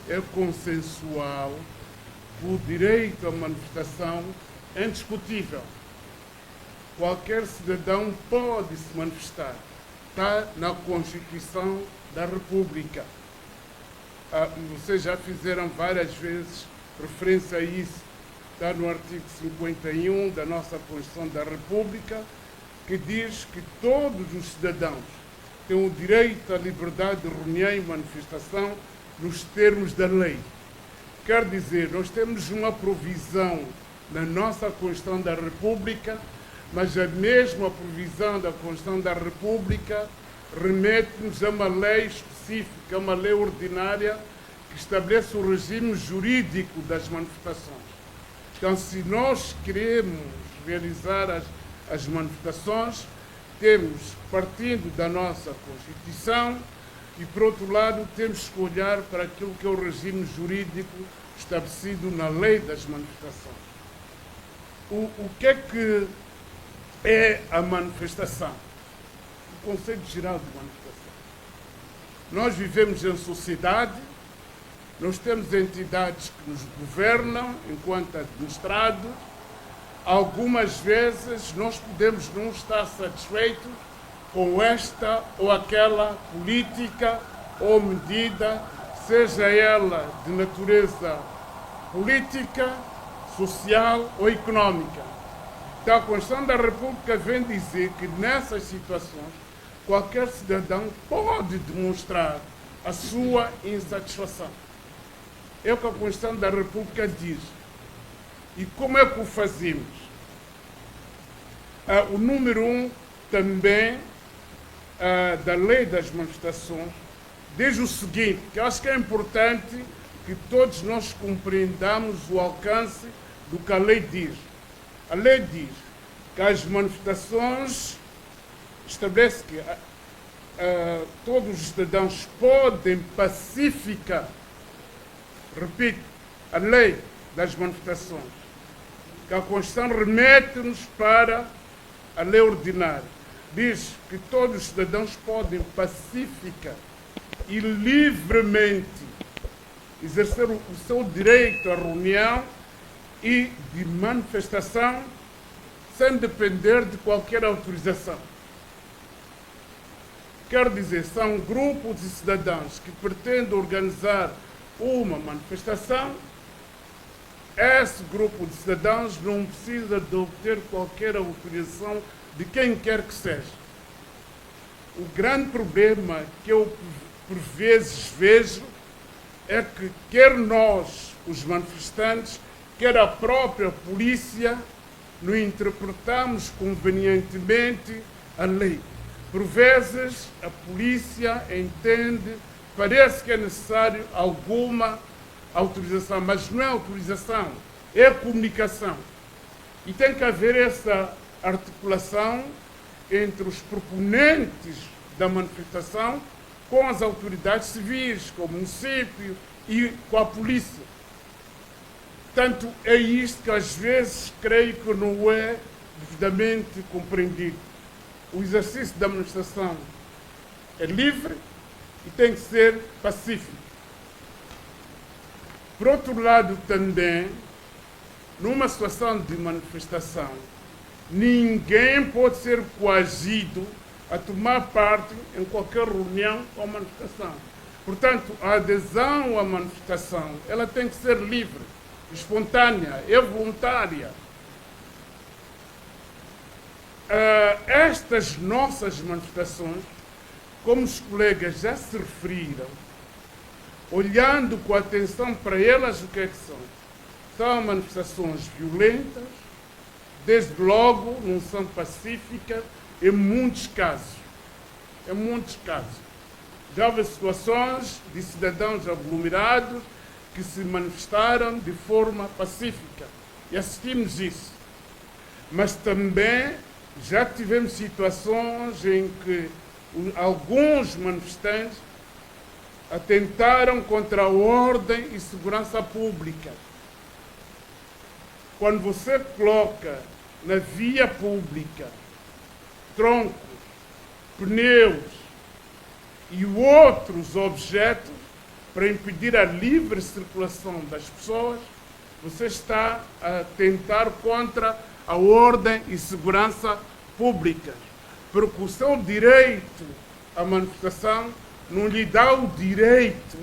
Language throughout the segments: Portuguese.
é consensual, o direito à manifestação é indiscutível. Qualquer cidadão pode se manifestar. Está na Constituição da República. Vocês já fizeram várias vezes referência a isso. Está no artigo 51 da nossa Constituição da República, que diz que todos os cidadãos têm o direito à liberdade de reunião e manifestação nos termos da lei. Quer dizer, nós temos uma provisão na nossa Constituição da República, mas a mesma provisão da Constituição da República remete-nos a uma lei específica, uma lei ordinária que estabelece o regime jurídico das manifestações. Então, se nós queremos realizar as manifestações, temos, partindo da nossa Constituição, e, por outro lado, temos que olhar para aquilo que é o regime jurídico estabelecido na lei das manifestações. O que é a manifestação? O conceito geral de manifestação. Nós vivemos em sociedade, nós temos entidades que nos governam enquanto administrados. Algumas vezes nós podemos não estar satisfeitos com esta ou aquela política ou medida, seja ela de natureza política, social ou económica. Então, a Constituição da República vem dizer que nessas situações qualquer cidadão pode demonstrar a sua insatisfação. É o que a Constituição da República diz. E como é que o fazemos? O número 1 também da Lei das Manifestações diz o seguinte, que eu acho que é importante que todos nós compreendamos o alcance do que a lei diz. A lei diz que as manifestações estabelece que todos os cidadãos podem pacífica, repito, a lei das manifestações, que a Constituição remete-nos para a lei ordinária. Diz que todos os cidadãos podem pacífica e livremente exercer o seu direito à reunião e de manifestação sem depender de qualquer autorização. Quer dizer, são grupos de cidadãos que pretendem organizar uma manifestação. Esse grupo de cidadãos não precisa de obter qualquer autorização de quem quer que seja. O grande problema que eu, por vezes, vejo é que quer nós, os manifestantes, quer a própria polícia, não interpretamos convenientemente a lei. Por vezes, a polícia entende, parece que é necessário alguma autorização, mas não é autorização, é comunicação. E tem que haver essa articulação entre os proponentes da manifestação com as autoridades civis, com o município e com a polícia. Portanto, é isto que às vezes creio que não é devidamente compreendido. O exercício da manifestação é livre e tem que ser pacífico. Por outro lado, também, numa situação de manifestação, ninguém pode ser coagido a tomar parte em qualquer reunião ou manifestação. Portanto, a adesão à manifestação, ela tem que ser livre, espontânea, é voluntária. Estas nossas manifestações, como os colegas já se referiram, olhando com atenção para elas, o que é que são? São manifestações violentas, desde logo não são pacíficas, em muitos casos. Em muitos casos. Já houve situações de cidadãos aglomerados que se manifestaram de forma pacífica. E assistimos isso. Mas também já tivemos situações em que alguns manifestantes atentaram contra a ordem e segurança pública. Quando você coloca na via pública troncos, pneus e outros objetos, para impedir a livre circulação das pessoas, você está a tentar contra a ordem e segurança pública, porque o seu direito à manifestação não lhe dá o direito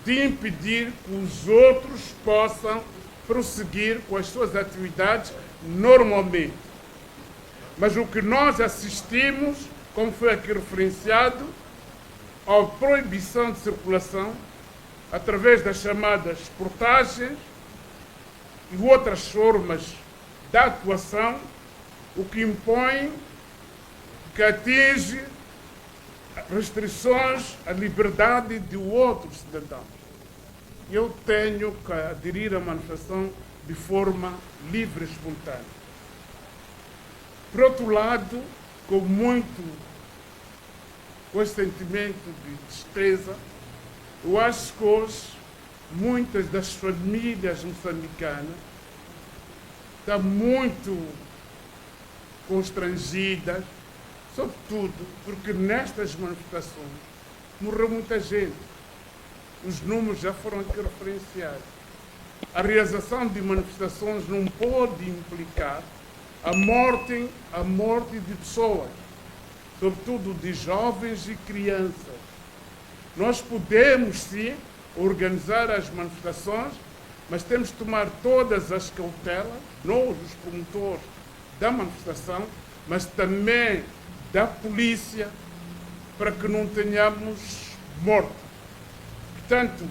de impedir que os outros possam prosseguir com as suas atividades normalmente. Mas o que nós assistimos, como foi aqui referenciado, a proibição de circulação através das chamadas portagens e outras formas de atuação, o que impõe, que atinge restrições à liberdade de outros cidadãos. Eu tenho que aderir à manifestação de forma livre e espontânea. Por outro lado, com esse sentimento de tristeza, eu acho que hoje muitas das famílias moçambicanas estão muito constrangidas, sobretudo porque nestas manifestações morreu muita gente. Os números já foram aqui referenciados. A realização de manifestações não pode implicar a morte de pessoas, sobretudo de jovens e crianças. Nós podemos, sim, organizar as manifestações, mas temos que tomar todas as cautelas, nós, os promotores da manifestação, mas também da polícia, para que não tenhamos morte. Portanto,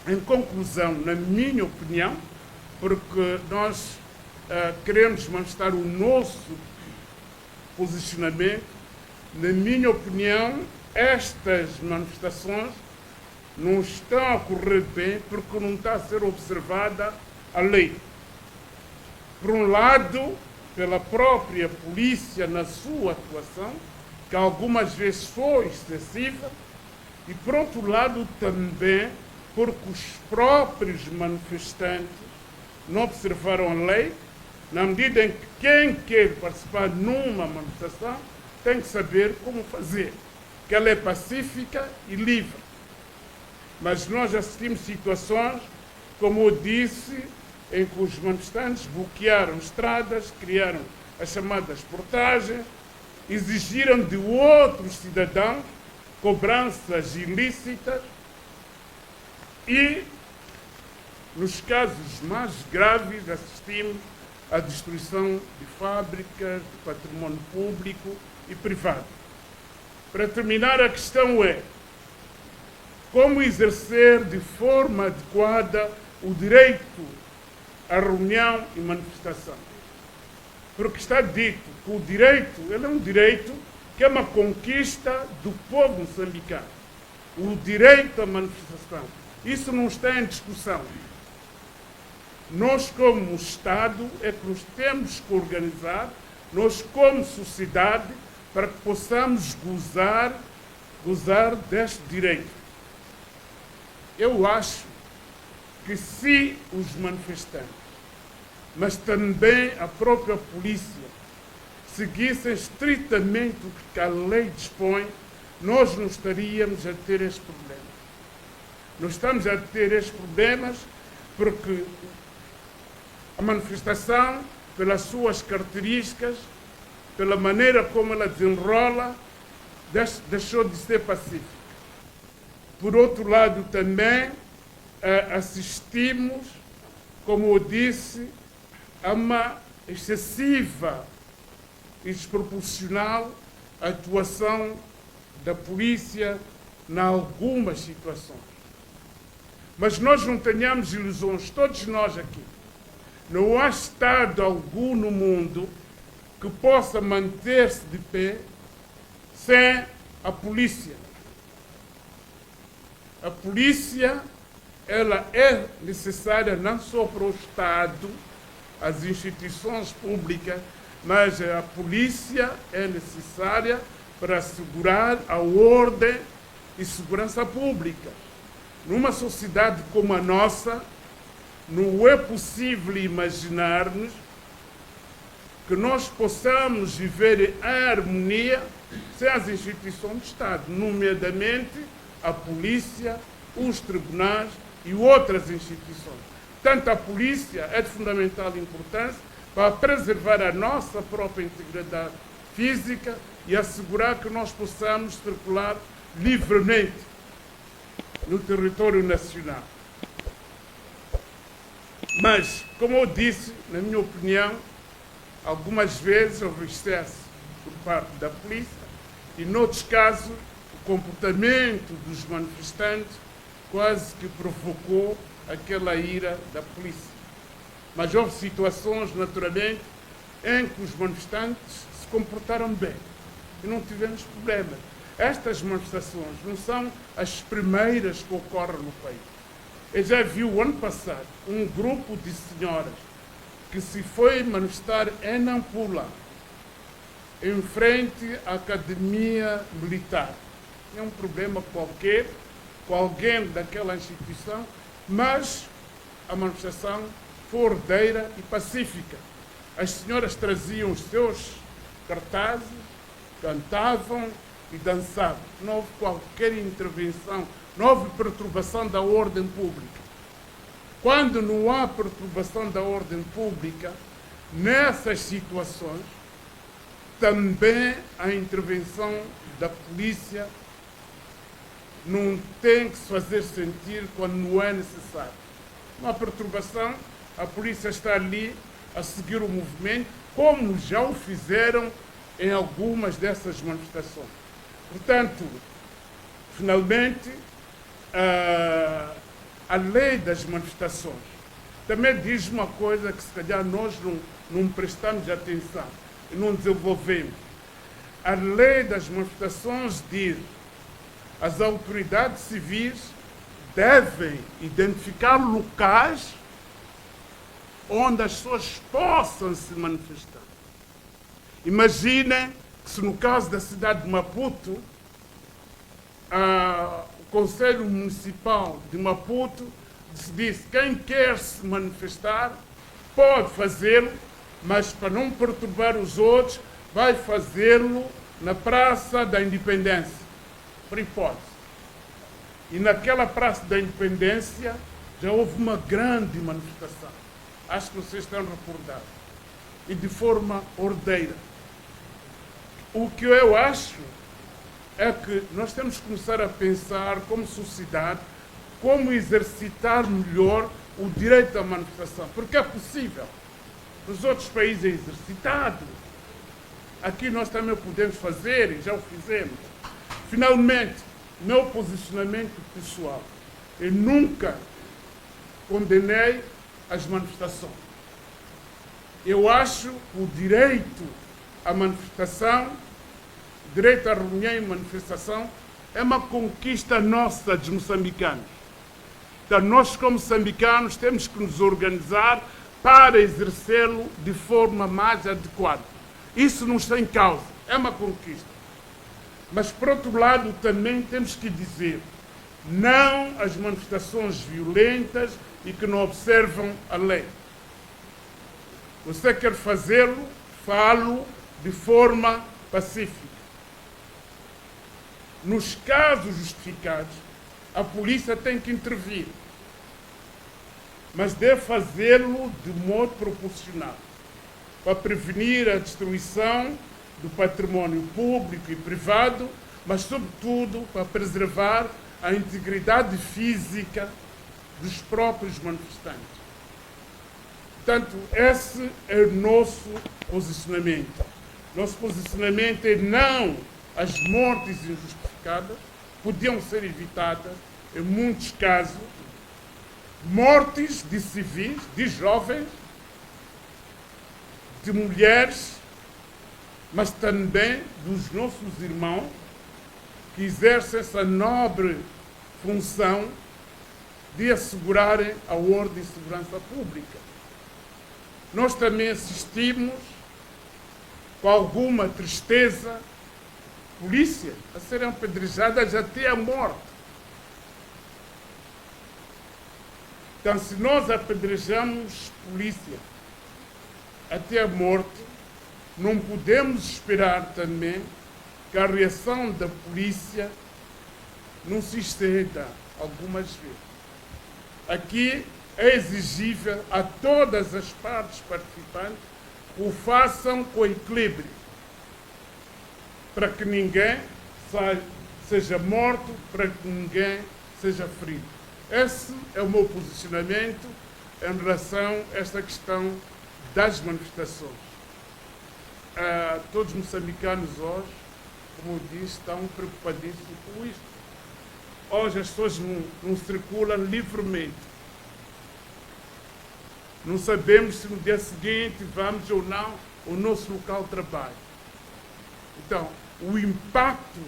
em conclusão, na minha opinião, porque nós queremos manifestar o nosso posicionamento, na minha opinião, estas manifestações não estão a correr bem porque não está a ser observada a lei. Por um lado, pela própria polícia na sua atuação, que algumas vezes foi excessiva, e por outro lado também porque os próprios manifestantes não observaram a lei, na medida em que quem quer participar numa manifestação tem que saber como fazer, que ela é pacífica e livre. Mas nós assistimos situações, como eu disse, em que os manifestantes bloquearam estradas, criaram as chamadas portagens, exigiram de outros cidadãos cobranças ilícitas e, nos casos mais graves, assistimos à destruição de fábricas, de património público e privado. Para terminar, a questão é como exercer de forma adequada o direito à reunião e manifestação. Porque está dito que o direito, ele é um direito que é uma conquista do povo moçambicano. O direito à manifestação. Isso não está em discussão. Nós, como Estado, é que nos temos que organizar, nós, como sociedade, para que possamos gozar deste direito. Eu acho que se os manifestantes, mas também a própria polícia, seguissem estritamente o que a lei dispõe, nós não estaríamos a ter estes problemas. Nós estamos a ter estes problemas porque a manifestação, pelas suas características, pela maneira como ela desenrola, deixou de ser pacífica. Por outro lado, também assistimos, como eu disse, a uma excessiva e desproporcional atuação da polícia em algumas situações. Mas nós não tenhamos ilusões, todos nós aqui. Não há Estado algum no mundo que possa manter-se de pé sem a polícia. A polícia, ela é necessária não só para o Estado, as instituições públicas, mas a polícia é necessária para assegurar a ordem e segurança pública. Numa sociedade como a nossa, não é possível imaginar-nos que nós possamos viver em harmonia sem as instituições do Estado, nomeadamente a polícia, os tribunais e outras instituições. Tanto a polícia é de fundamental importância para preservar a nossa própria integridade física e assegurar que nós possamos circular livremente no território nacional. Mas, como eu disse, na minha opinião, algumas vezes houve excesso por parte da polícia e, noutros casos, o comportamento dos manifestantes quase que provocou aquela ira da polícia. Mas houve situações, naturalmente, em que os manifestantes se comportaram bem e não tivemos problemas. Estas manifestações não são as primeiras que ocorrem no país. Eu já vi o ano passado um grupo de senhoras que se foi manifestar em Nampula, em frente à Academia Militar. É um problema qualquer, com alguém daquela instituição, mas a manifestação foi ordeira e pacífica. As senhoras traziam os seus cartazes, cantavam e dançavam. Não houve qualquer intervenção, não houve perturbação da ordem pública. Quando não há perturbação da ordem pública, nessas situações, também a intervenção da polícia não tem que se fazer sentir quando não é necessário. Não há perturbação, a polícia está ali a seguir o movimento, como já o fizeram em algumas dessas manifestações. Portanto, finalmente, a lei das manifestações também diz uma coisa que se calhar nós não prestamos atenção e não desenvolvemos. A lei das manifestações diz que as autoridades civis devem identificar locais onde as pessoas possam se manifestar. Imaginem que se no caso da cidade de Maputo, o Conselho Municipal de Maputo decidisse que quem quer se manifestar pode fazê-lo, mas para não perturbar os outros, vai fazê-lo na Praça da Independência, por hipótese. E naquela Praça da Independência já houve uma grande manifestação. Acho que vocês estão recordados. E de forma ordeira. O que eu acho é que nós temos que começar a pensar como sociedade, como exercitar melhor o direito à manifestação, porque é possível. Nos outros países é exercitado. Aqui nós também podemos fazer e já o fizemos. Finalmente, meu posicionamento pessoal. Eu nunca condenei as manifestações. Eu acho que o direito à manifestação, direito à reunião e manifestação, é uma conquista nossa dos moçambicanos. Então, nós, como moçambicanos, temos que nos organizar para exercê-lo de forma mais adequada. Isso não está em causa, é uma conquista. Mas, por outro lado, também temos que dizer não às manifestações violentas e que não observam a lei. Você quer fazê-lo, falo de forma pacífica. Nos casos justificados, a polícia tem que intervir, mas deve fazê-lo de modo proporcional, para prevenir a destruição do património público e privado, mas, sobretudo, para preservar a integridade física dos próprios manifestantes. Portanto, esse é o nosso posicionamento. Nosso posicionamento é não às mortes injustificadas, podiam ser evitadas, em muitos casos, mortes de civis, de jovens, de mulheres, mas também dos nossos irmãos que exercem essa nobre função de assegurarem a ordem e segurança pública. Nós também assistimos, com alguma tristeza, polícia a serem apedrejadas até a morte. Então, se nós apedrejamos polícia até a morte, não podemos esperar também que a reação da polícia não se exceda algumas vezes. Aqui é exigível a todas as partes participantes que o façam com equilíbrio, para que ninguém seja morto, para que ninguém seja ferido. Esse é o meu posicionamento em relação a esta questão das manifestações. Todos os moçambicanos hoje, como eu disse, estão preocupadíssimos com isto. Hoje as pessoas não circulam livremente. Não sabemos se no dia seguinte vamos ou não ao nosso local de trabalho. Então, o impacto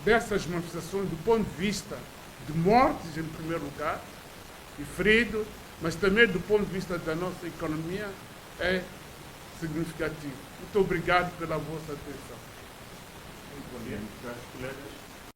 dessas manifestações do ponto de vista de mortes, em primeiro lugar, e feridos, mas também do ponto de vista da nossa economia, é significativo. Muito obrigado pela vossa atenção. Muito bom dia, caros colegas.